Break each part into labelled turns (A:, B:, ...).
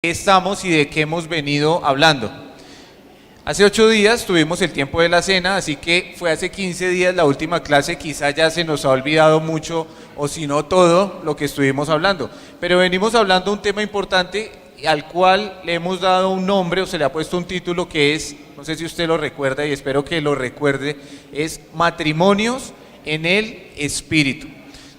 A: Estamos y de qué hemos venido hablando. Hace 8 días tuvimos el tiempo de la cena, así que fue hace 15 días la última clase. Quizá ya se nos ha olvidado mucho o si no todo lo que estuvimos hablando, pero venimos hablando de un tema importante al cual le hemos dado un nombre o se le ha puesto un título que es, no sé si usted lo recuerda y espero que lo recuerde, es Matrimonios en el Espíritu.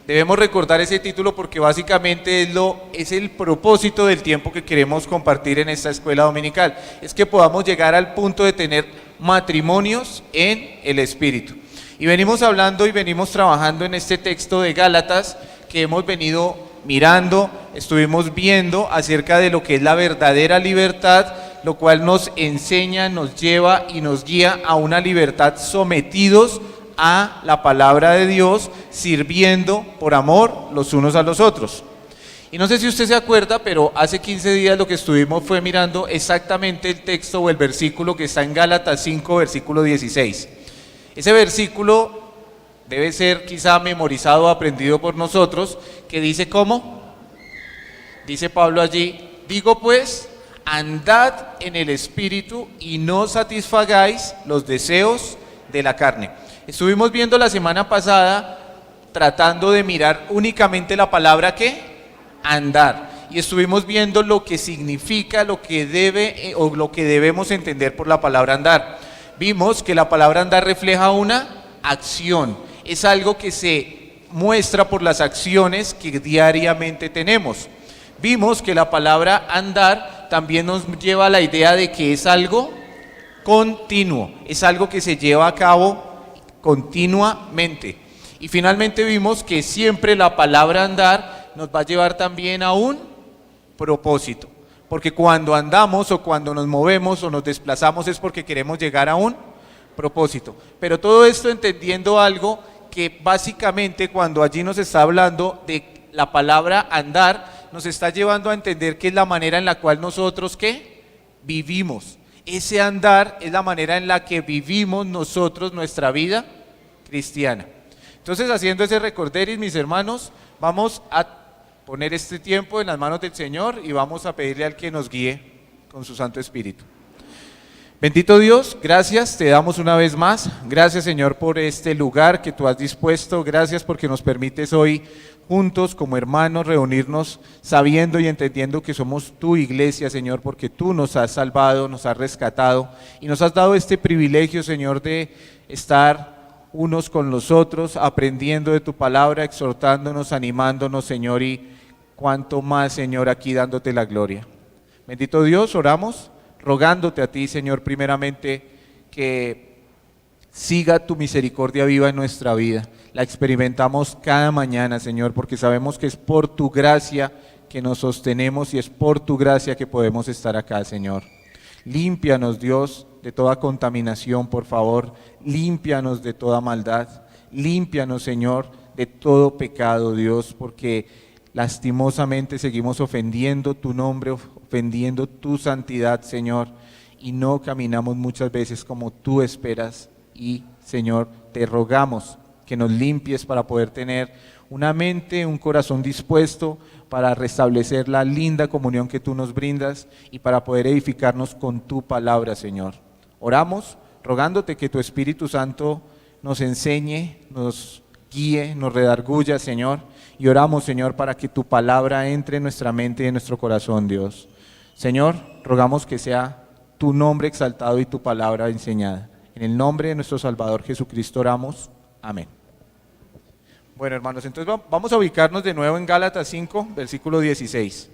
A: Debemos recordar ese título porque básicamente es el propósito del tiempo que queremos compartir en esta escuela dominical. Es que podamos llegar al punto de tener matrimonios en el Espíritu. Y venimos hablando y venimos trabajando en este texto de Gálatas que hemos venido mirando, estuvimos viendo acerca de lo que es la verdadera libertad, lo cual nos enseña, nos lleva y nos guía a una libertad sometidos a la palabra de Dios, sirviendo por amor los unos a los otros. Y no sé si usted se acuerda, pero hace 15 días lo que estuvimos fue mirando exactamente el texto o el versículo que está en Gálatas 5, versículo 16. Ese versículo debe ser quizá memorizado o aprendido por nosotros, que dice ¿cómo? Dice Pablo allí, digo pues, andad en el Espíritu y no satisfagáis los deseos de la carne. Estuvimos viendo la semana pasada tratando de mirar únicamente la palabra ¿qué? Andar. Y estuvimos viendo lo que significa, lo que debe o lo que debemos entender por la palabra andar. Vimos que la palabra andar refleja una acción. Es algo que se muestra por las acciones que diariamente tenemos. Vimos que la palabra andar también nos lleva a la idea de que es algo continuo. Es algo que se lleva a cabo continuamente. Y finalmente vimos que siempre la palabra andar nos va a llevar también a un propósito, porque cuando andamos o cuando nos movemos o nos desplazamos es porque queremos llegar a un propósito. Pero todo esto entendiendo algo que básicamente cuando allí nos está hablando de la palabra andar, nos está llevando a entender que es la manera en la cual nosotros ¿qué? Vivimos. Ese andar es la manera en la que vivimos nosotros nuestra vida cristiana. Entonces, haciendo ese recorderis, mis hermanos, vamos a poner este tiempo en las manos del Señor y vamos a pedirle al que nos guíe con su Santo Espíritu. Bendito Dios, gracias, te damos una vez más. Gracias, Señor, por este lugar que tú has dispuesto. Gracias porque nos permites hoy juntos como hermanos reunirnos sabiendo y entendiendo que somos tu iglesia, Señor, porque tú nos has salvado, nos has rescatado y nos has dado este privilegio, Señor, de estar unos con los otros, aprendiendo de tu palabra, exhortándonos, animándonos, Señor, y cuanto más, Señor, aquí dándote la gloria. Bendito Dios, oramos, rogándote a ti, Señor, primeramente que siga tu misericordia viva en nuestra vida. La experimentamos cada mañana, Señor, porque sabemos que es por tu gracia que nos sostenemos y es por tu gracia que podemos estar acá, Señor. Límpianos, Dios, de toda contaminación, por favor. Límpianos de toda maldad. Límpianos, Señor, de todo pecado, Dios, porque lastimosamente seguimos ofendiendo tu nombre, ofendiendo tu santidad, Señor, y no caminamos muchas veces como tú esperas. Y, Señor, te rogamos que nos limpies para poder tener una mente, un corazón dispuesto para restablecer la linda comunión que tú nos brindas y para poder edificarnos con tu palabra, Señor. Oramos rogándote que tu Espíritu Santo nos enseñe, nos guíe, nos redarguya, Señor, y oramos, Señor, para que tu palabra entre en nuestra mente y en nuestro corazón, Dios. Señor, rogamos que sea tu nombre exaltado y tu palabra enseñada. En el nombre de nuestro Salvador Jesucristo oramos. Amén. Bueno, hermanos, entonces vamos a ubicarnos de nuevo en Gálatas 5, versículo 16.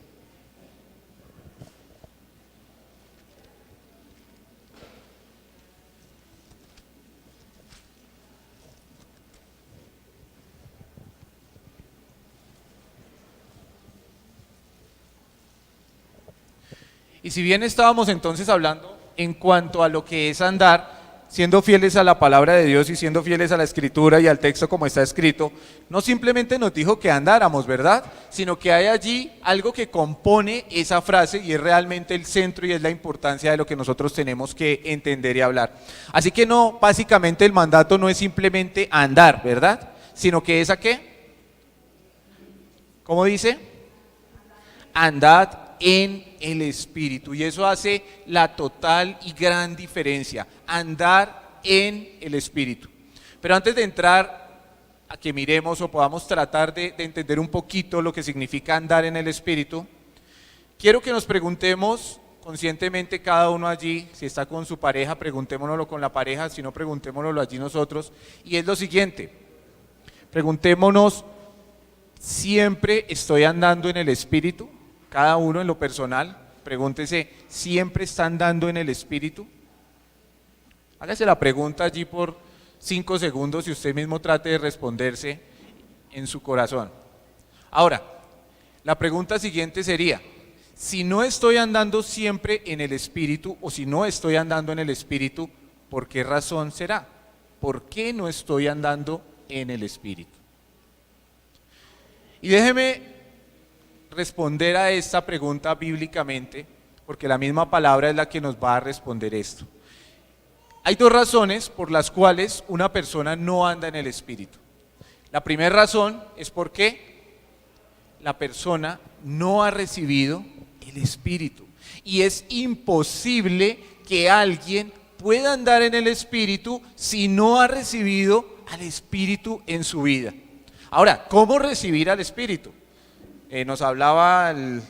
A: Y si bien estábamos entonces hablando en cuanto a lo que es andar, siendo fieles a la palabra de Dios y siendo fieles a la Escritura y al texto como está escrito, no simplemente nos dijo que andáramos, ¿verdad? Sino que hay allí algo que compone esa frase y es realmente el centro y es la importancia de lo que nosotros tenemos que entender y hablar. Así que no, básicamente el mandato no es simplemente andar, ¿verdad? Sino que es ¿a qué? ¿Cómo dice? Andad en el Espíritu. Y eso hace la total y gran diferencia, andar en el Espíritu. Pero antes de entrar a que miremos o podamos tratar de entender un poquito lo que significa andar en el Espíritu, quiero que nos preguntemos conscientemente cada uno allí, si está con su pareja, preguntémonoslo con la pareja, si no, preguntémonoslo allí nosotros, y es lo siguiente, preguntémonos, ¿siempre estoy andando en el Espíritu? Cada uno en lo personal, pregúntese, ¿siempre está andando en el Espíritu? Hágase la pregunta allí por 5 segundos y usted mismo trate de responderse en su corazón. Ahora, la pregunta siguiente sería, si no estoy andando siempre en el Espíritu o si no estoy andando en el Espíritu, ¿por qué razón será? ¿Por qué no estoy andando en el Espíritu? Y déjeme responder a esta pregunta bíblicamente, porque la misma palabra es la que nos va a responder esto. Hay 2 razones por las cuales una persona no anda en el Espíritu. La primera razón es porque la persona no ha recibido el Espíritu. Y es imposible que alguien pueda andar en el Espíritu si no ha recibido al Espíritu en su vida. Ahora, ¿cómo recibir al Espíritu? Nos hablaba el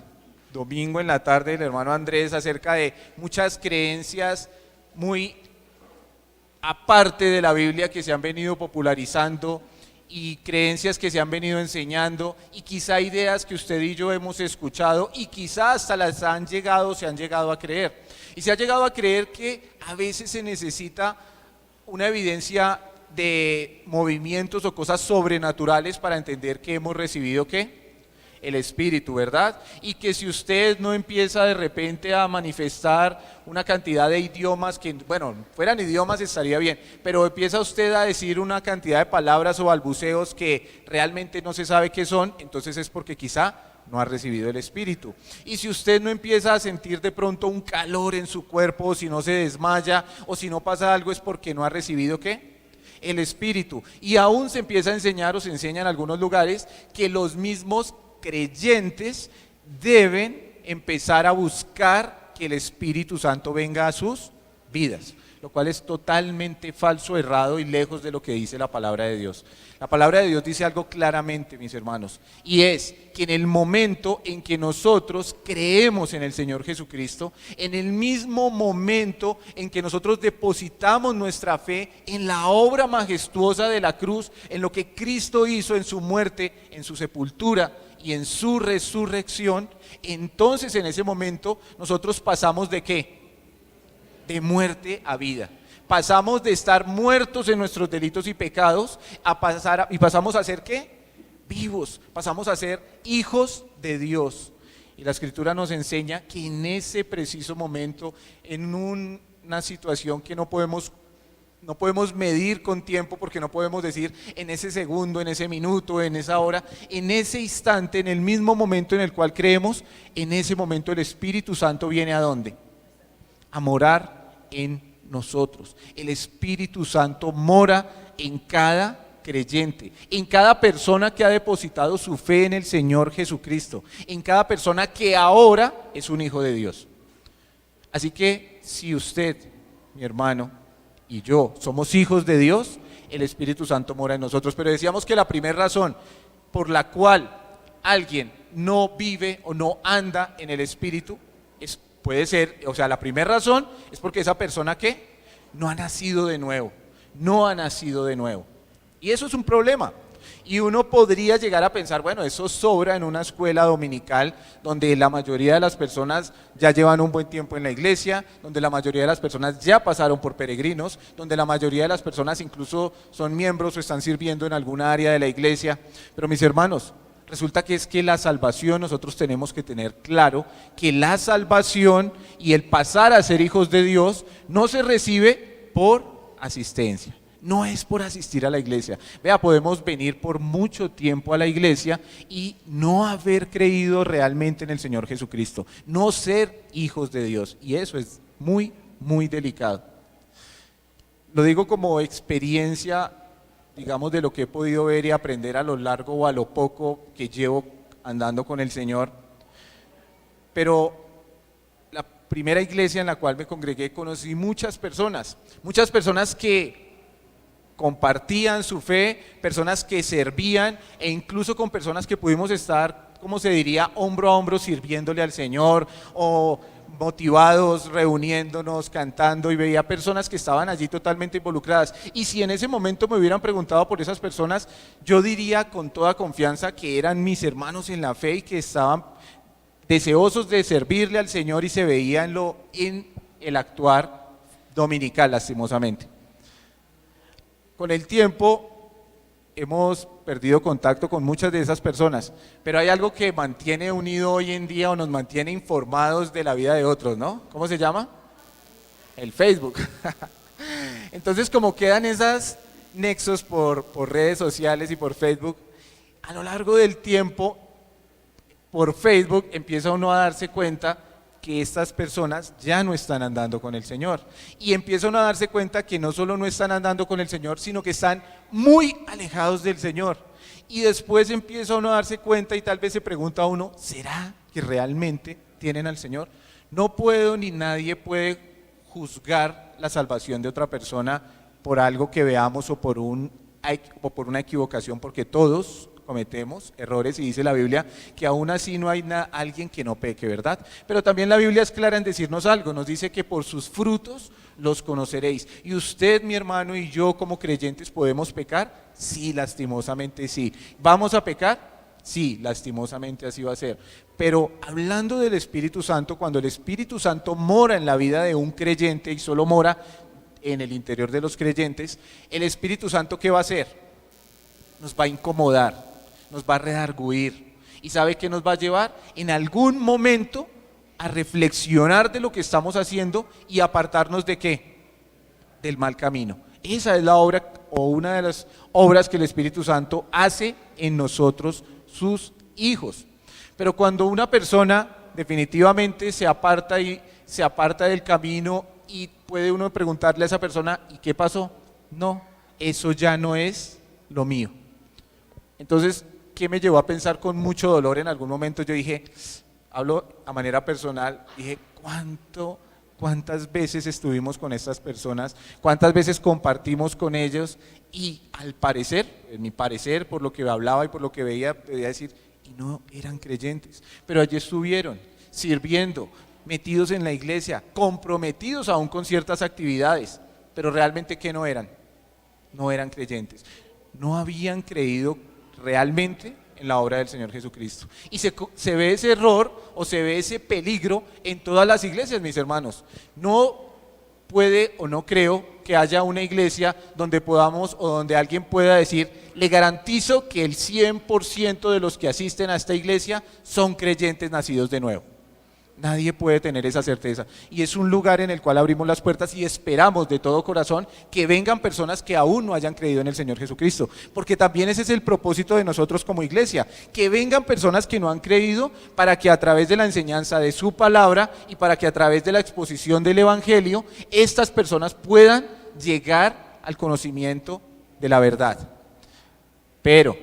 A: domingo en la tarde el hermano Andrés acerca de muchas creencias muy aparte de la Biblia que se han venido popularizando y creencias que se han venido enseñando y quizá ideas que usted y yo hemos escuchado y quizá hasta se han llegado a creer. Y se ha llegado a creer que a veces se necesita una evidencia de movimientos o cosas sobrenaturales para entender que hemos recibido ¿qué? El Espíritu, ¿verdad? Y que si usted no empieza de repente a manifestar una cantidad de idiomas que, bueno, fueran idiomas estaría bien, pero empieza usted a decir una cantidad de palabras o balbuceos que realmente no se sabe qué son, entonces es porque quizá no ha recibido el Espíritu. Y si usted no empieza a sentir de pronto un calor en su cuerpo, o si no se desmaya, o si no pasa algo, es porque no ha recibido ¿qué? El Espíritu. Y aún se empieza a enseñar o se enseña en algunos lugares que los mismos creyentes deben empezar a buscar que el Espíritu Santo venga a sus vidas, lo cual es totalmente falso, errado y lejos de lo que dice la palabra de Dios. La palabra de Dios dice algo claramente, mis hermanos, y es que en el momento en que nosotros creemos en el Señor Jesucristo, en el mismo momento en que nosotros depositamos nuestra fe en la obra majestuosa de la cruz, en lo que Cristo hizo en su muerte, en su sepultura y en su resurrección, entonces en ese momento nosotros pasamos ¿de qué? De muerte a vida. Pasamos de estar muertos en nuestros delitos y pecados y pasamos a ser ¿qué? Vivos, pasamos a ser hijos de Dios. Y la Escritura nos enseña que en ese preciso momento, en una situación que no podemos medir con tiempo, porque no podemos decir en ese segundo, en ese minuto, en esa hora, en ese instante, en el mismo momento en el cual creemos, en ese momento el Espíritu Santo viene ¿a dónde? A morar en nosotros. El Espíritu Santo mora en cada creyente, en cada persona que ha depositado su fe en el Señor Jesucristo, en cada persona que ahora es un hijo de Dios. Así que si usted, mi hermano, y yo somos hijos de Dios, el Espíritu Santo mora en nosotros. Pero decíamos que la primera razón por la cual alguien no vive o no anda en el Espíritu puede ser, o sea, la primera razón es porque esa persona ¿qué? No ha nacido de nuevo, no ha nacido de nuevo. Y eso es un problema. Y uno podría llegar a pensar, bueno, eso sobra en una escuela dominical donde la mayoría de las personas ya llevan un buen tiempo en la iglesia, donde la mayoría de las personas ya pasaron por peregrinos, donde la mayoría de las personas incluso son miembros o están sirviendo en alguna área de la iglesia. Pero mis hermanos, resulta que es que la salvación, nosotros tenemos que tener claro que la salvación y el pasar a ser hijos de Dios no se recibe por asistencia. No es por asistir a la iglesia. Vea, podemos venir por mucho tiempo a la iglesia y no haber creído realmente en el Señor Jesucristo, no ser hijos de Dios, y eso es muy, muy delicado. Lo digo como experiencia, digamos, de lo que he podido ver y aprender a lo largo o a lo poco que llevo andando con el Señor. pero la primera iglesia en la cual me congregué conocí muchas personas que compartían su fe, personas que servían e incluso con personas que pudimos estar, como se diría, hombro a hombro sirviéndole al Señor o motivados, reuniéndonos, cantando, y veía personas que estaban allí totalmente involucradas. Y si en ese momento me hubieran preguntado por esas personas, yo diría con toda confianza que eran mis hermanos en la fe y que estaban deseosos de servirle al Señor y se veía en el actuar dominical, lastimosamente. Con el tiempo hemos perdido contacto con muchas de esas personas, pero hay algo que mantiene unido hoy en día o nos mantiene informados de la vida de otros, ¿no? ¿Cómo se llama? El Facebook. Entonces, como quedan esos nexos por redes sociales y por Facebook, a lo largo del tiempo, por Facebook empieza uno a darse cuenta que estas personas ya no están andando con el Señor. Y empieza uno a darse cuenta que no solo no están andando con el Señor, sino que están muy alejados del Señor. Y después empieza uno a darse cuenta y tal vez se pregunta a uno, ¿será que realmente tienen al Señor? No puedo ni nadie puede juzgar la salvación de otra persona por algo que veamos o por una equivocación, porque todos cometemos errores y dice la Biblia que aún así no hay alguien que no peque, ¿verdad? Pero también la Biblia es clara en decirnos algo, nos dice que por sus frutos los conoceréis. Y usted, mi hermano, y yo como creyentes, ¿podemos pecar? Sí, lastimosamente sí. ¿Vamos a pecar? Sí, lastimosamente así va a ser. Pero hablando del Espíritu Santo, cuando el Espíritu Santo mora en la vida de un creyente y solo mora en el interior de los creyentes, el Espíritu Santo, ¿qué va a hacer? Nos va a incomodar, nos va a redarguir. ¿Y sabe qué nos va a llevar? En algún momento a reflexionar de lo que estamos haciendo y apartarnos ¿de qué? Del mal camino. Esa es la obra o una de las obras que el Espíritu Santo hace en nosotros, sus hijos. Pero cuando una persona definitivamente se aparta del camino, y puede uno preguntarle a esa persona, ¿y qué pasó? No, eso ya no es lo mío. Entonces, ¿qué me llevó a pensar con mucho dolor? En algún momento yo dije, hablo a manera personal, dije, ¿cuántas veces estuvimos con estas personas? ¿Cuántas veces compartimos con ellos? Y al parecer, en mi parecer, por lo que hablaba y por lo que veía, podía decir, y no eran creyentes, pero allí estuvieron, sirviendo, metidos en la iglesia, comprometidos aún con ciertas actividades, pero realmente ¿qué no eran? No eran creyentes, no habían creído realmente en la obra del Señor Jesucristo. Y se ve ese error o se ve ese peligro en todas las iglesias, mis hermanos. No puede o no creo que haya una iglesia donde podamos o donde alguien pueda decir, le garantizo que el 100% de los que asisten a esta iglesia son creyentes nacidos de nuevo. Nadie puede tener esa certeza, y es un lugar en el cual abrimos las puertas y esperamos de todo corazón que vengan personas que aún no hayan creído en el Señor Jesucristo, porque también ese es el propósito de nosotros como iglesia, que vengan personas que no han creído, para que a través de la enseñanza de su palabra y para que a través de la exposición del Evangelio, estas personas puedan llegar al conocimiento de la verdad. Pero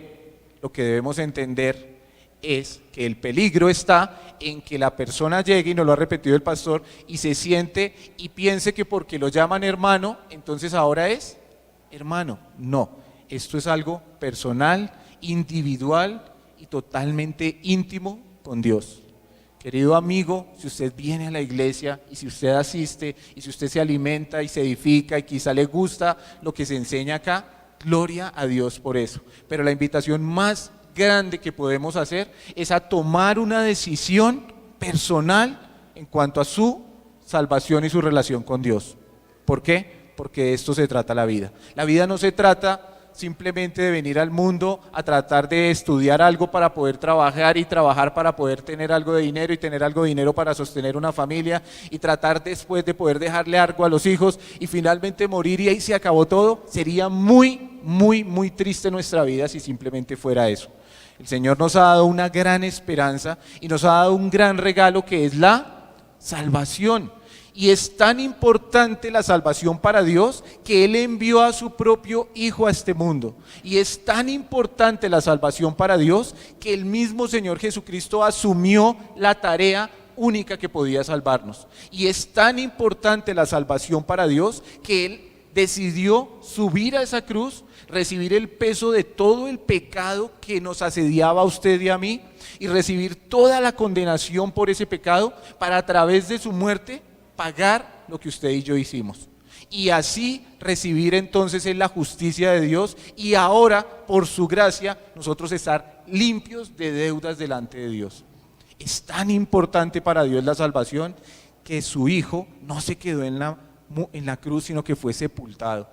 A: lo que debemos entender es que el peligro está en que la persona llegue, y nos lo ha repetido el pastor, y se siente y piense que porque lo llaman hermano, entonces ahora es hermano. No, esto es algo personal, individual y totalmente íntimo con Dios. Querido amigo, si usted viene a la iglesia y si usted asiste y si usted se alimenta y se edifica y quizá le gusta lo que se enseña acá, gloria a Dios por eso. Pero la invitación más grande que podemos hacer es a tomar una decisión personal en cuanto a su salvación y su relación con Dios. ¿Por qué? Porque de esto se trata la vida. La vida no se trata simplemente de venir al mundo a tratar de estudiar algo para poder trabajar y trabajar para poder tener algo de dinero y tener algo de dinero para sostener una familia y tratar después de poder dejarle algo a los hijos y finalmente morir y ahí se acabó todo. Sería muy, muy, muy triste nuestra vida si simplemente fuera eso. El Señor nos ha dado una gran esperanza y nos ha dado un gran regalo que es la salvación. Y es tan importante la salvación para Dios que Él envió a su propio Hijo a este mundo. Y es tan importante la salvación para Dios que el mismo Señor Jesucristo asumió la tarea única que podía salvarnos. Y es tan importante la salvación para Dios que Él decidió subir a esa cruz, recibir el peso de todo el pecado que nos asediaba a usted y a mí, y recibir toda la condenación por ese pecado, para a través de su muerte pagar lo que usted y yo hicimos. Y así recibir entonces en la justicia de Dios, y ahora por su gracia nosotros estar limpios de deudas delante de Dios. Es tan importante para Dios la salvación que su Hijo no se quedó en la cruz, sino que fue sepultado.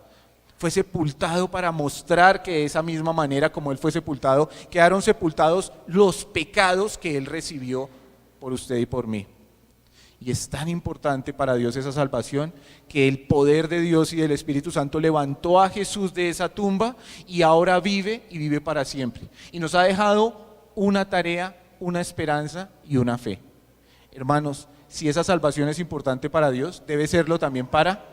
A: Fue sepultado para mostrar que de esa misma manera como Él fue sepultado, quedaron sepultados los pecados que Él recibió por usted y por mí. Y es tan importante para Dios esa salvación que el poder de Dios y del Espíritu Santo levantó a Jesús de esa tumba y ahora vive y vive para siempre. Y nos ha dejado una tarea, una esperanza y una fe. Hermanos, si esa salvación es importante para Dios, debe serlo también para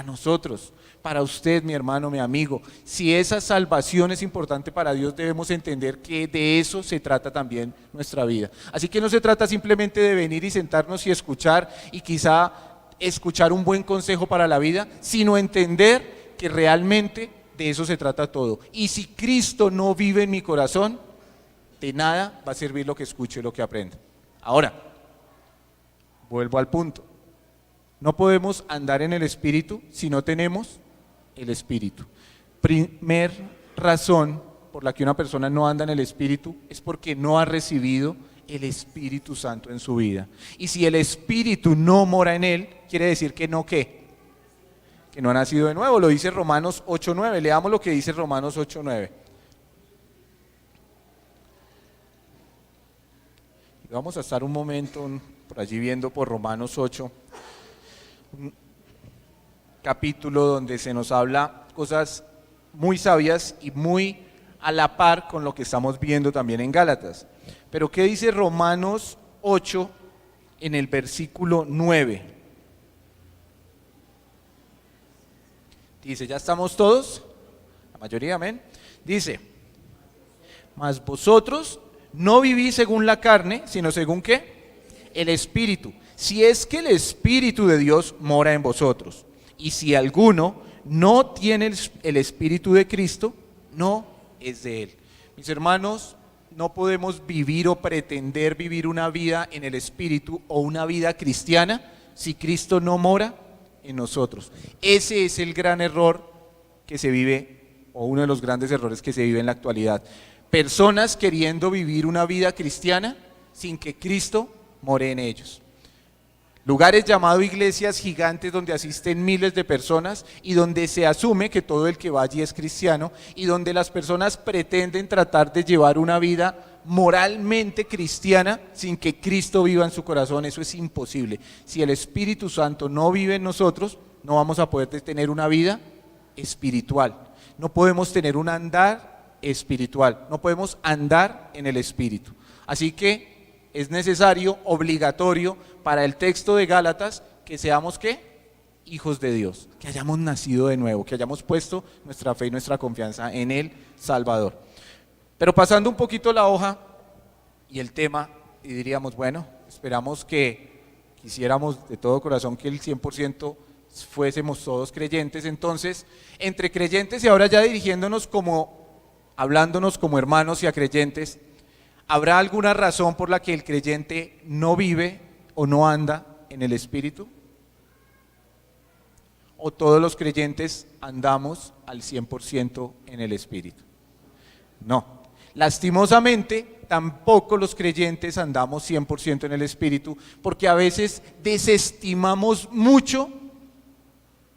A: nosotros, para usted, mi hermano, mi amigo. Si esa salvación es importante para Dios, debemos entender que de eso se trata también nuestra vida. Así que no se trata simplemente de venir y sentarnos y escuchar, y quizá escuchar un buen consejo para la vida, sino entender que realmente de eso se trata todo. Y si Cristo no vive en mi corazón, de nada va a servir lo que escuche, lo que aprenda. Ahora, vuelvo al punto. No podemos andar en el Espíritu si no tenemos el Espíritu. Primer razón por la que una persona no anda en el Espíritu es porque no ha recibido el Espíritu Santo en su vida. Y si el Espíritu no mora en él, quiere decir que no, ¿qué? Que no ha nacido de nuevo. Lo dice Romanos 8:9. Leamos lo que dice Romanos 8:9. Y vamos a estar un momento por allí viendo por Romanos 8. Un capítulo donde se nos habla cosas muy sabias y muy a la par con lo que estamos viendo también en Gálatas. Pero ¿qué dice Romanos 8 en el versículo 9? Dice, ¿ya estamos todos? La mayoría, amén. Dice, mas vosotros no vivís según la carne, sino según ¿qué? El Espíritu. Si es que el Espíritu de Dios mora en vosotros. Y si alguno no tiene el Espíritu de Cristo, no es de Él. Mis hermanos, no podemos vivir o pretender vivir una vida en el Espíritu o una vida cristiana si Cristo no mora en nosotros. Ese es el gran error que se vive, o uno de los grandes errores que se vive en la actualidad. Personas queriendo vivir una vida cristiana sin que Cristo more en ellos. Lugares llamados iglesias gigantes donde asisten miles de personas y donde se asume que todo el que va allí es cristiano, y donde las personas pretenden tratar de llevar una vida moralmente cristiana sin que Cristo viva en su corazón. Eso es imposible. Si el Espíritu Santo no vive en nosotros, no vamos a poder tener una vida espiritual. No podemos tener un andar espiritual, no podemos andar en el Espíritu. Así que es necesario, obligatorio para el texto de Gálatas, que seamos ¿qué? Hijos de Dios, que hayamos nacido de nuevo, que hayamos puesto nuestra fe y nuestra confianza en el Salvador. Pero pasando un poquito la hoja y el tema, y diríamos, bueno, esperamos que quisiéramos de todo corazón que el 100% fuésemos todos creyentes. Entonces, entre creyentes y ahora ya dirigiéndonos hablándonos como hermanos y a creyentes, ¿habrá alguna razón por la que el creyente no vive o no anda en el Espíritu? ¿O todos los creyentes andamos al 100% en el Espíritu? No. Lastimosamente, tampoco los creyentes andamos 100% en el Espíritu, porque a veces desestimamos mucho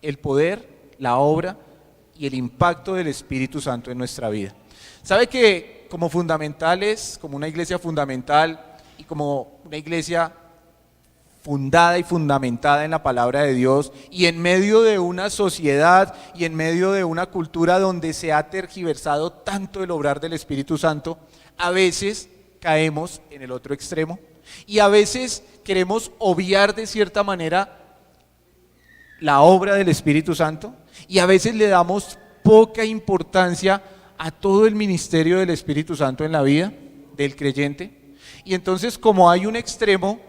A: el poder, la obra y el impacto del Espíritu Santo en nuestra vida. ¿Sabe que como fundamentales, como una iglesia fundamental y como una iglesia fundada y fundamentada en la palabra de Dios, y en medio de una sociedad y en medio de una cultura donde se ha tergiversado tanto el obrar del Espíritu Santo, a veces caemos en el otro extremo y a veces queremos obviar de cierta manera la obra del Espíritu Santo, y a veces le damos poca importancia a todo el ministerio del Espíritu Santo en la vida del creyente. Y entonces, como hay un extremo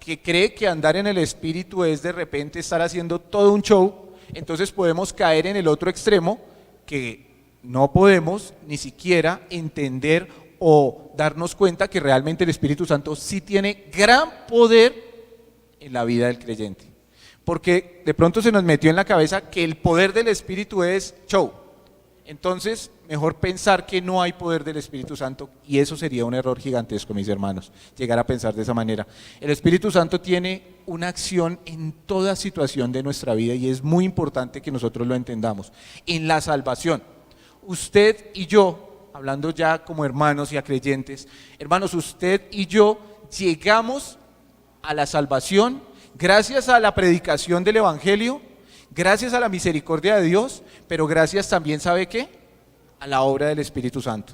A: que cree que andar en el Espíritu es de repente estar haciendo todo un show, entonces podemos caer en el otro extremo que no podemos ni siquiera entender o darnos cuenta que realmente el Espíritu Santo sí tiene gran poder en la vida del creyente. Porque de pronto se nos metió en la cabeza que el poder del Espíritu es show. Entonces, mejor pensar que no hay poder del Espíritu Santo, y eso sería un error gigantesco, mis hermanos, llegar a pensar de esa manera. El Espíritu Santo tiene una acción en toda situación de nuestra vida y es muy importante que nosotros lo entendamos. En la salvación, usted y yo, hablando ya como hermanos y a creyentes, hermanos, usted y yo llegamos a la salvación gracias a la predicación del Evangelio, gracias a la misericordia de Dios, pero gracias también, ¿sabe qué? A la obra del Espíritu Santo.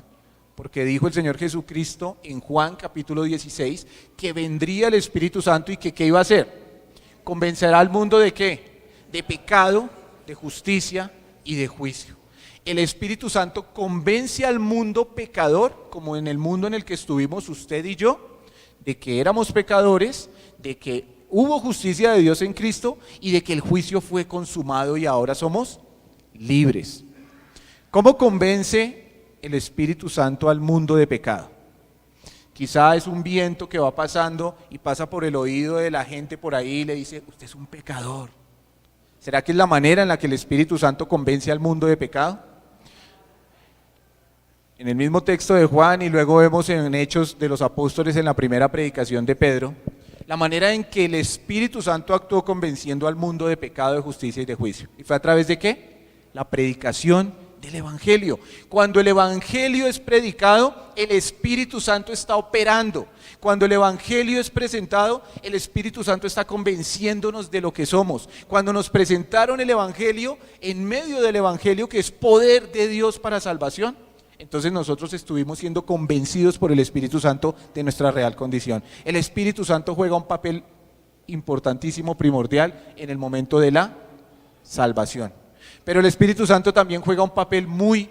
A: Porque dijo el Señor Jesucristo en Juan capítulo 16 que vendría el Espíritu Santo y que ¿qué iba a hacer? Convencerá al mundo ¿de qué? De pecado, de justicia y de juicio. El Espíritu Santo convence al mundo pecador, como en el mundo en el que estuvimos usted y yo, de que éramos pecadores, de que hubo justicia de Dios en Cristo y de que el juicio fue consumado y ahora somos libres. ¿Cómo convence el Espíritu Santo al mundo de pecado? Quizá es un viento que va pasando y pasa por el oído de la gente por ahí y le dice, usted es un pecador. ¿Será que es la manera en la que el Espíritu Santo convence al mundo de pecado? En el mismo texto de Juan y luego vemos en Hechos de los Apóstoles en la primera predicación de Pedro, la manera en que el Espíritu Santo actuó convenciendo al mundo de pecado, de justicia y de juicio. ¿Y fue a través de qué? La predicación del Evangelio. Cuando el Evangelio es predicado, el Espíritu Santo está operando. Cuando el Evangelio es presentado, el Espíritu Santo está convenciéndonos de lo que somos. Cuando nos presentaron el Evangelio, en medio del Evangelio que es poder de Dios para salvación, entonces nosotros estuvimos siendo convencidos por el Espíritu Santo de nuestra real condición. El Espíritu Santo juega un papel importantísimo, primordial, en el momento de la salvación. Pero el Espíritu Santo también juega un papel muy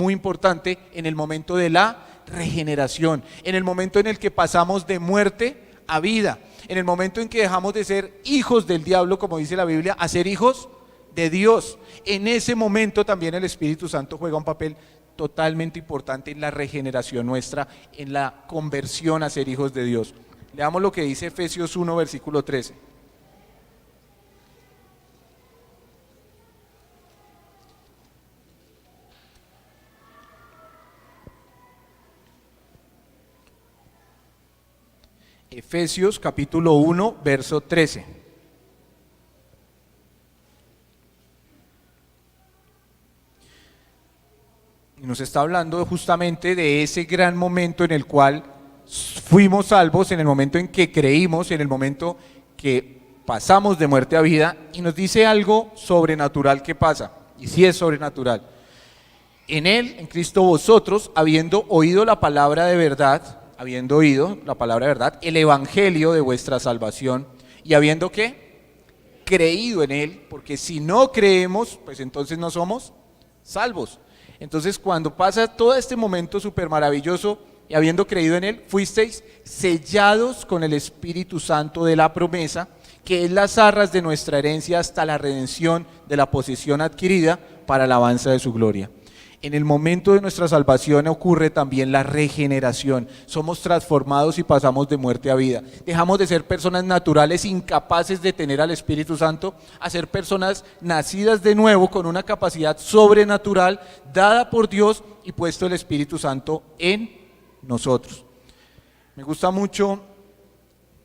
A: importante en el momento de la regeneración, en el momento en el que pasamos de muerte a vida, en el momento en que dejamos de ser hijos del diablo, como dice la Biblia, a ser hijos de Dios. En ese momento también el Espíritu Santo juega un papel totalmente importante en la regeneración nuestra, en la conversión a ser hijos de Dios. Leamos lo que dice Efesios 1, versículo 13. Efesios capítulo 1, verso 13. Y nos está hablando justamente de ese gran momento en el cual fuimos salvos, en el momento en que creímos, en el momento que pasamos de muerte a vida, y nos dice algo sobrenatural que pasa, y sí es sobrenatural. En Él, en Cristo vosotros, habiendo oído la palabra de verdad, el evangelio de vuestra salvación, y habiendo ¿qué? Creído en Él, porque si no creemos, pues entonces no somos salvos. Entonces cuando pasa todo este momento súper maravilloso y habiendo creído en Él, fuisteis sellados con el Espíritu Santo de la promesa, que es las arras de nuestra herencia hasta la redención de la posesión adquirida para alabanza de su gloria. En el momento de nuestra salvación ocurre también la regeneración. Somos transformados y pasamos de muerte a vida. Dejamos de ser personas naturales incapaces de tener al Espíritu Santo a ser personas nacidas de nuevo con una capacidad sobrenatural dada por Dios y puesto el Espíritu Santo en nosotros. Me gusta mucho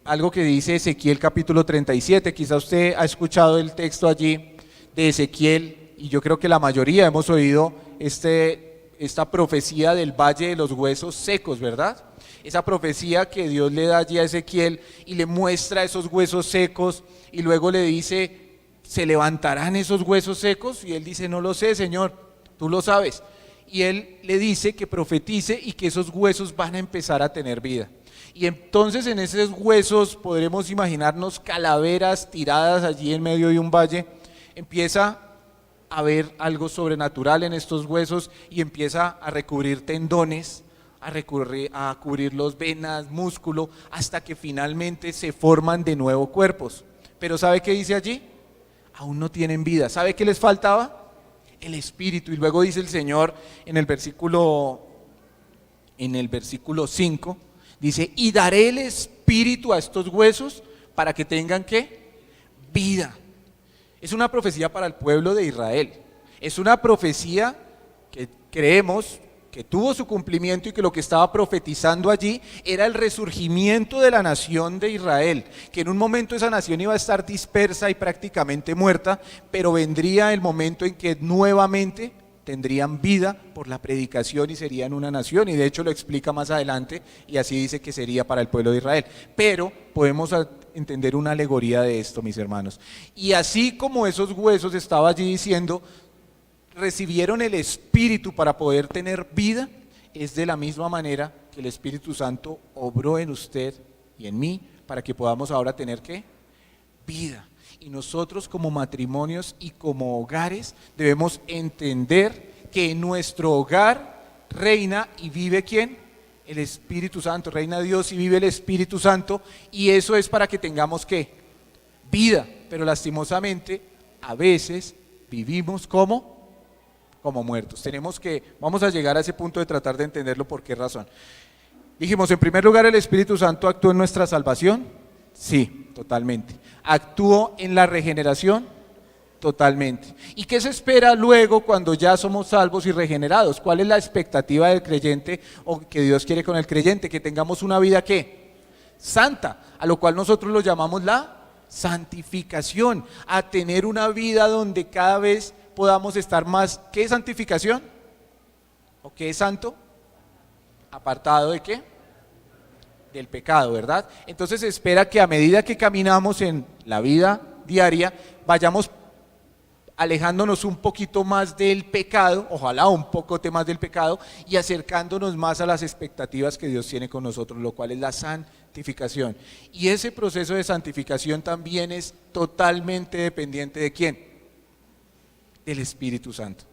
A: algo que dice Ezequiel capítulo 37. Quizá usted ha escuchado el texto allí de Ezequiel y yo creo que la mayoría hemos oído esta profecía del valle de los huesos secos, ¿verdad? Esa profecía que Dios le da allí a Ezequiel y le muestra esos huesos secos y luego le dice, ¿se levantarán esos huesos secos? Y él dice, no lo sé, Señor, tú lo sabes. Y él le dice que profetice y que esos huesos van a empezar a tener vida. Y entonces en esos huesos podremos imaginarnos calaveras tiradas allí en medio de un valle. Empieza a ver algo sobrenatural en estos huesos y empieza a recubrir tendones, a recurrir a cubrir los venas, músculo, hasta que finalmente se forman de nuevo cuerpos. Pero ¿sabe qué dice allí? Aún no tienen vida. ¿Sabe qué les faltaba? El espíritu. Y luego dice el Señor en el versículo 5, dice, y daré el espíritu a estos huesos para que tengan ¿qué? Vida. Es una profecía para el pueblo de Israel. Es una profecía que creemos que tuvo su cumplimiento y que lo que estaba profetizando allí era el resurgimiento de la nación de Israel, que en un momento esa nación iba a estar dispersa y prácticamente muerta, pero vendría el momento en que nuevamente tendrían vida por la predicación y serían una nación, y de hecho lo explica más adelante y así dice que sería para el pueblo de Israel. Pero podemos entender una alegoría de esto, mis hermanos. Y así como esos huesos, estaba allí diciendo, recibieron el Espíritu para poder tener vida, es de la misma manera que el Espíritu Santo obró en usted y en mí para que podamos ahora tener ¿qué? Vida. Y nosotros como matrimonios y como hogares debemos entender que en nuestro hogar reina y vive ¿quién? El Espíritu Santo, reina Dios y vive el Espíritu Santo, y eso es para que tengamos ¿qué? Vida. Pero lastimosamente a veces vivimos como muertos. Vamos a llegar a ese punto de tratar de entenderlo. ¿Por qué razón? Dijimos, en primer lugar, ¿el Espíritu Santo actuó en nuestra salvación? Sí, totalmente. ¿Actuó en la regeneración? Totalmente. ¿Y qué se espera luego cuando ya somos salvos y regenerados? ¿Cuál es la expectativa del creyente o que Dios quiere con el creyente? Que tengamos una vida ¿qué? Santa, a lo cual nosotros lo llamamos la santificación, a tener una vida donde cada vez podamos estar más. ¿Qué es santificación? ¿O qué es santo? Apartado ¿de qué? Del pecado, ¿verdad? Entonces se espera que a medida que caminamos en la vida diaria, vayamos alejándonos un poquito más del pecado, ojalá un poco más del pecado, y acercándonos más a las expectativas que Dios tiene con nosotros, lo cual es la santificación. Y ese proceso de santificación también es totalmente dependiente ¿de quién? Del Espíritu Santo.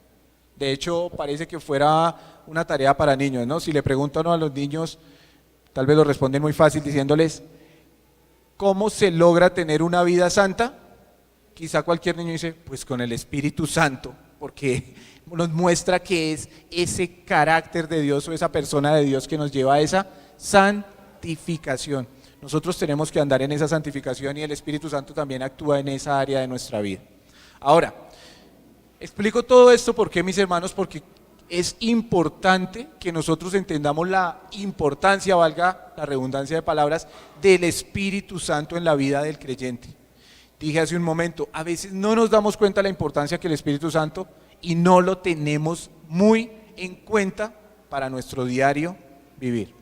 A: De hecho, parece que fuera una tarea para niños, ¿no? Si le preguntan a los niños, tal vez lo responden muy fácil diciéndoles, ¿cómo se logra tener una vida santa? Quizá cualquier niño dice, pues con el Espíritu Santo, porque nos muestra que es ese carácter de Dios o esa persona de Dios que nos lleva a esa santificación. Nosotros tenemos que andar en esa santificación y el Espíritu Santo también actúa en esa área de nuestra vida. Ahora, explico todo esto porque, mis hermanos, porque es importante que nosotros entendamos la importancia, valga la redundancia de palabras, del Espíritu Santo en la vida del creyente. Dije hace un momento, a veces no nos damos cuenta de la importancia que el Espíritu Santo y no lo tenemos muy en cuenta para nuestro diario vivir.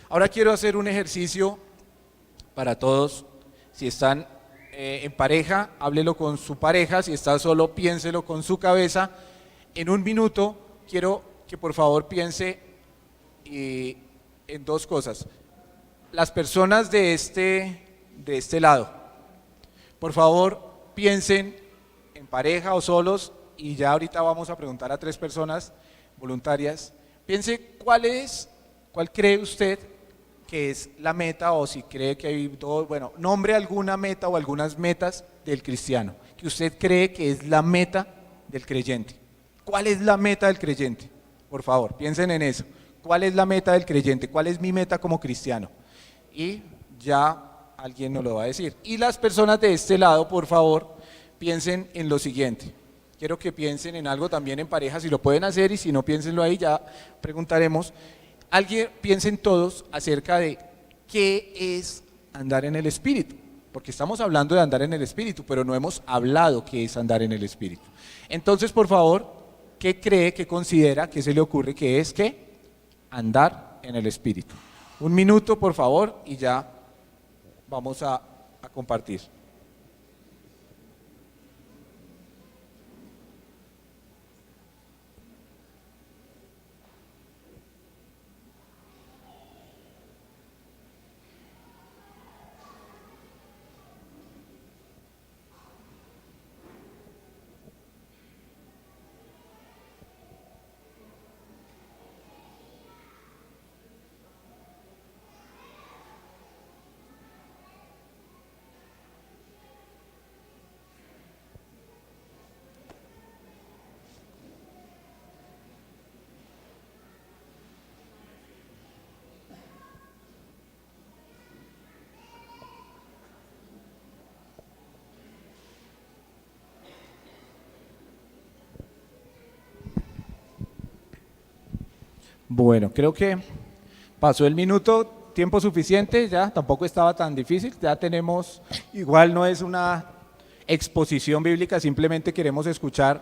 A: Ahora quiero hacer un ejercicio para todos. Si están en pareja, háblelo con su pareja. Si está solo, piénselo con su cabeza. En un minuto quiero que por favor piense en dos cosas. Las personas de este lado, por favor piensen en pareja o solos, y ya ahorita vamos a preguntar a 3 personas voluntarias. Piense cuál cree usted que es la meta, o si cree que hay todo, bueno, nombre alguna meta o algunas metas del cristiano, que usted cree que es la meta del creyente. ¿Cuál es la meta del creyente? Por favor, piensen en eso. ¿Cuál es la meta del creyente? ¿Cuál es mi meta como cristiano? Y ya alguien nos lo va a decir. Y las personas de este lado, por favor, piensen en lo siguiente. Quiero que piensen en algo también en pareja, si lo pueden hacer, y si no, piénsenlo ahí, ya preguntaremos. Piensen todos acerca de qué es andar en el Espíritu, porque estamos hablando de andar en el Espíritu, pero no hemos hablado qué es andar en el Espíritu. Entonces, por favor, ¿qué cree, qué considera, qué se le ocurre que es andar en el Espíritu? Un minuto, por favor, y ya vamos a compartir. Bueno, creo que pasó el minuto, tiempo suficiente, ya tampoco estaba tan difícil, ya tenemos, igual no es una exposición bíblica, simplemente queremos escuchar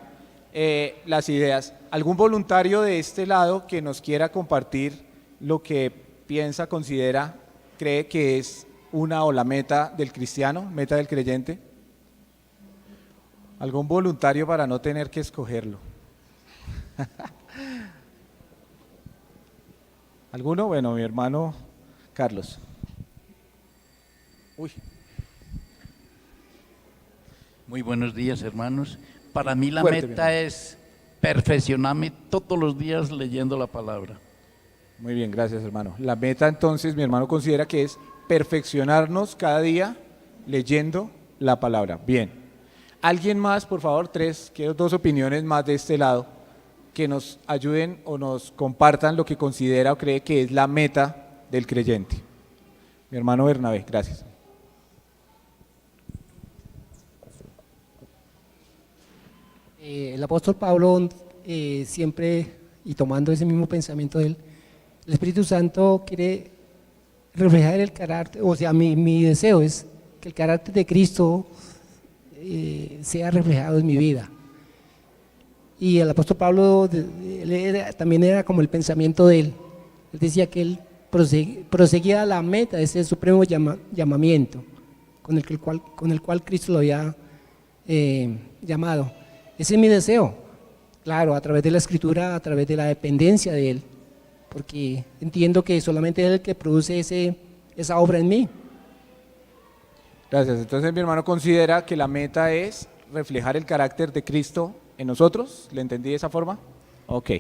A: las ideas. ¿Algún voluntario de este lado que nos quiera compartir lo que piensa, considera, cree que es una o la meta del cristiano, meta del creyente? ¿Algún voluntario para no tener que escogerlo? ¿Alguno? Bueno, mi hermano Carlos. Uy.
B: Muy buenos días, hermanos. Para mí la
A: Fuerte,
B: meta es perfeccionarme todos los días leyendo la palabra.
A: Muy bien, gracias, hermano. La meta entonces, mi hermano considera que es perfeccionarnos cada día leyendo la palabra. Bien. ¿Alguien más, por favor? Quiero dos opiniones más de este lado que nos ayuden o nos compartan lo que considera o cree que es la meta del creyente. Mi hermano Bernabé, gracias.
C: El apóstol Pablo siempre, y tomando ese mismo pensamiento de él, el Espíritu Santo quiere reflejar el carácter, o sea, mi deseo es que el carácter de Cristo sea reflejado en mi vida. Y el apóstol Pablo también era como el pensamiento de él. Él decía que él proseguía a la meta de ese supremo llamamiento con el cual Cristo lo había llamado. Ese es mi deseo, claro, a través de la Escritura, a través de la dependencia de Él, porque entiendo que solamente Él es el que produce esa obra en mí.
A: Gracias. Entonces mi hermano considera que la meta es reflejar el carácter de Cristo en nosotros. ¿Le entendí de esa forma? Ok,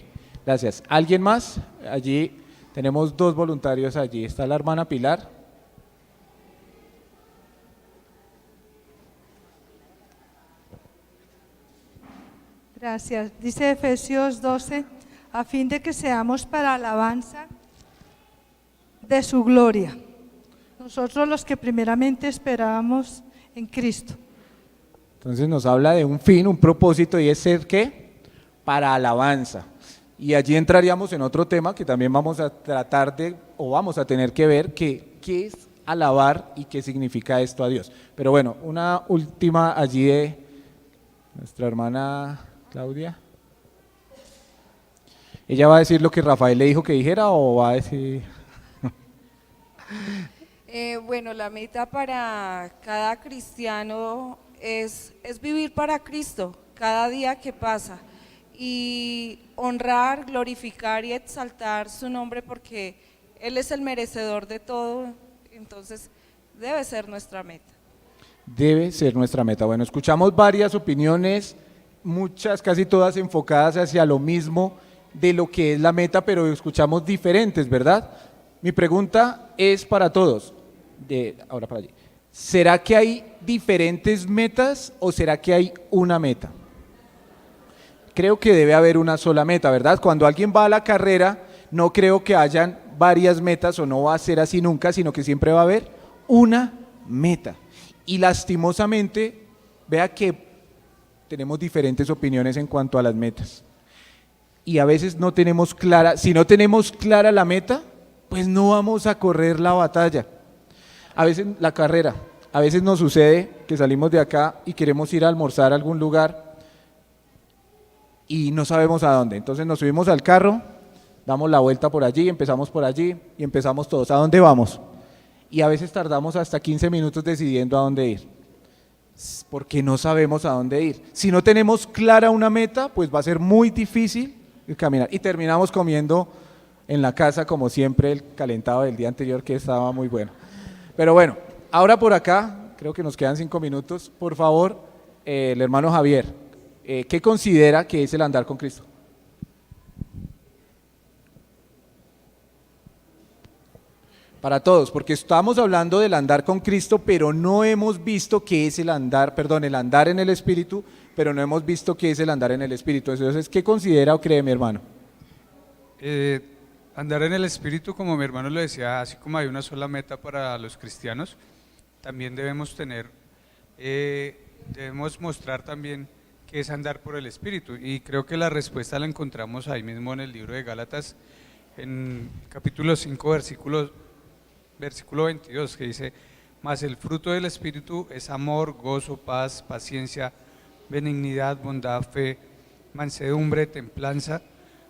A: gracias. ¿Alguien más? Allí tenemos dos voluntarios allí. Está la hermana Pilar.
D: Gracias. Dice Efesios 12, a fin de que seamos para alabanza de su gloria. Nosotros los que primeramente esperábamos en Cristo.
A: Entonces nos habla de un fin, un propósito, y es ser ¿qué? Para alabanza. Y allí entraríamos en otro tema que también vamos a tratar de, o vamos a tener que ver, qué es alabar y qué significa esto a Dios. Pero bueno, una última allí de nuestra hermana Claudia. ¿Ella va a decir lo que Rafael le dijo que dijera o va a decir...?
E: Bueno, la meta para cada cristiano es vivir para Cristo cada día que pasa y honrar, glorificar y exaltar su nombre porque Él es el merecedor de todo, entonces debe ser nuestra meta.
A: Debe ser nuestra meta. Bueno, escuchamos varias opiniones, muchas, casi todas enfocadas hacia lo mismo de lo que es la meta, pero escuchamos diferentes, ¿verdad? Mi pregunta es para todos, de ahora para allí. ¿Será que hay diferentes metas o será que hay una meta? Creo que debe haber una sola meta, ¿verdad? Cuando alguien va a la carrera, no creo que hayan varias metas o no va a ser así nunca, sino que siempre va a haber una meta. Y lastimosamente, vea que tenemos diferentes opiniones en cuanto a las metas. Y a veces no tenemos clara, si no tenemos clara la meta, pues no vamos a correr la batalla. A veces la carrera, a veces nos sucede que salimos de acá y queremos ir a almorzar a algún lugar y no sabemos a dónde. Entonces nos subimos al carro, damos la vuelta por allí, empezamos por allí y empezamos todos. ¿A dónde vamos? Y a veces tardamos hasta 15 minutos decidiendo a dónde ir, porque no sabemos a dónde ir. Si no tenemos clara una meta, pues va a ser muy difícil caminar y terminamos comiendo en la casa como siempre el calentado del día anterior que estaba muy bueno. Pero bueno, ahora por acá, creo que nos quedan 5 minutos, por favor, el hermano Javier, ¿qué considera que es el andar con Cristo? Para todos, porque estamos hablando del andar con Cristo, pero no hemos visto qué es el andar, el andar en el Espíritu, pero no hemos visto qué es el andar en el Espíritu. Entonces, ¿qué considera o cree mi hermano?
F: Andar en el Espíritu, como mi hermano lo decía, así como hay una sola meta para los cristianos, también debemos mostrar también qué es andar por el Espíritu. Y creo que la respuesta la encontramos ahí mismo en el libro de Gálatas, en capítulo 5, versículo 22, que dice: mas el fruto del Espíritu es amor, gozo, paz, paciencia, benignidad, bondad, fe, mansedumbre, templanza.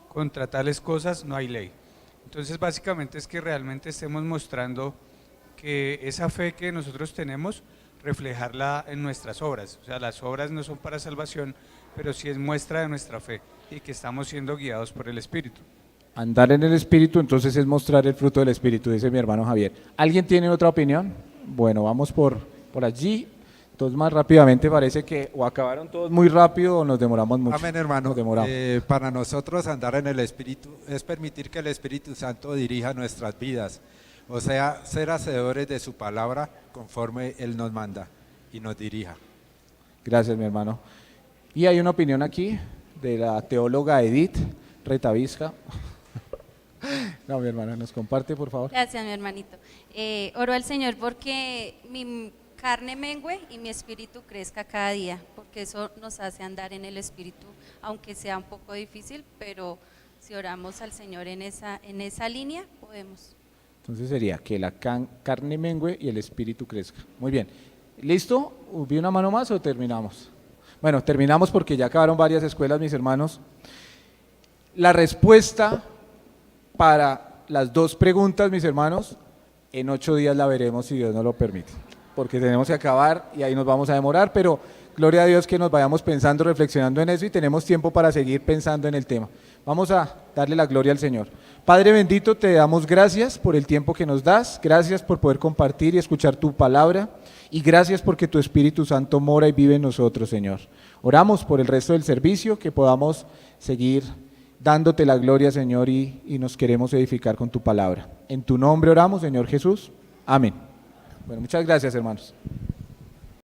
F: Contra tales cosas no hay ley. Entonces básicamente es que realmente estemos mostrando que esa fe que nosotros tenemos, reflejarla en nuestras obras. O sea, las obras no son para salvación, pero sí es muestra de nuestra fe y que estamos siendo guiados por el Espíritu.
A: Andar en el Espíritu, entonces es mostrar el fruto del Espíritu, dice mi hermano Javier. ¿Alguien tiene otra opinión? Bueno, vamos por allí. Entonces, más rápidamente, parece que o acabaron todos muy rápido o nos demoramos mucho.
G: Amén, hermano.
A: Nos demoramos.
G: Para nosotros andar en el Espíritu es permitir que el Espíritu Santo dirija nuestras vidas, o sea, ser hacedores de su palabra conforme Él nos manda y nos dirija.
A: Gracias, mi hermano. Y hay una opinión aquí de la teóloga Edith Retavizca. No, mi hermana, nos comparte, por favor.
H: Gracias, mi hermanito. Oro al Señor porque mi carne mengue y mi espíritu crezca cada día, porque eso nos hace andar en el espíritu, aunque sea un poco difícil, pero si oramos al Señor en esa línea, podemos.
A: Entonces sería que la carne mengue y el espíritu crezca. Muy bien. ¿Listo? ¿Vi una mano más o terminamos? Bueno, terminamos porque ya acabaron varias escuelas, mis hermanos. La respuesta para las dos preguntas, mis hermanos, en 8 días la veremos si Dios nos lo permite, porque tenemos que acabar y ahí nos vamos a demorar, pero gloria a Dios que nos vayamos pensando, reflexionando en eso y tenemos tiempo para seguir pensando en el tema. Vamos a darle la gloria al Señor. Padre bendito, te damos gracias por el tiempo que nos das, gracias por poder compartir y escuchar tu palabra y gracias porque tu Espíritu Santo mora y vive en nosotros, Señor. Oramos por el resto del servicio, que podamos seguir dándote la gloria, Señor, y nos queremos edificar con tu palabra. En tu nombre oramos, Señor Jesús. Amén. Bueno, muchas gracias, hermanos.